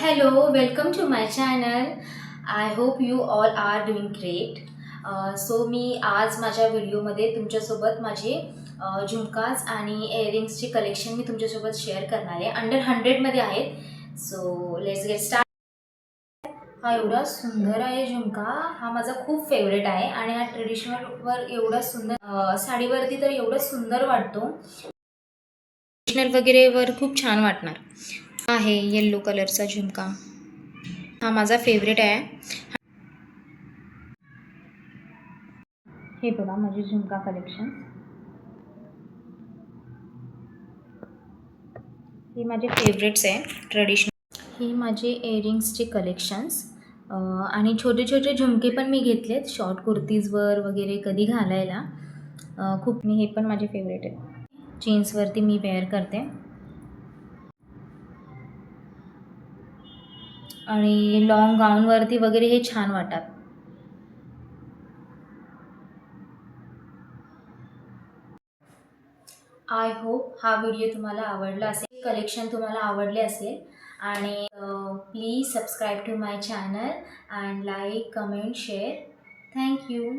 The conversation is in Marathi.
hello, welcome to my channel. I hope you all are doing great. So मी आज माझ्या व्हिडिओमध्ये तुमच्यासोबत माझे झुमकाज आणि इयरिंग्सचे कलेक्शन मी तुमच्यासोबत शेअर करणार आहे. अंडर 100मध्ये आहेत. So let's get start. हा एवढा सुंदर आहे झुमका. हा माझा खूप फेवरेट आहे आणि हा ट्रेडिशनलवर एवढा सुंदर साडीवरती तर एवढा सुंदर वाटतो. ट्रेडिशनल वगैरे वर खूप छान वाटणार आहे. येल्लो कलरचा झुमका हा माझा फेवरेट आहे. हे बघा माझे झुमका कलेक्शन. हे माझे फेवरेट्स आहे ट्रेडिशनल. हे माझे इयरिंग्सचे कलेक्शन्स आणि छोटे छोटे झुमके पण मी घेतलेत शॉर्ट कुर्तीजवर वगैरे कधी घालायला. खूप मी हे पण माझे फेवरेट आहे. जीन्सवरती मी वेअर करते आणि लॉंग गाऊनवरती वगैरे हे छान वाटतात. आय होप हा व्हिडिओ तुम्हाला आवडला असेल, कलेक्शन तुम्हाला आवडले असेल आणि please subscribe to my channel and like comment share. Thank you.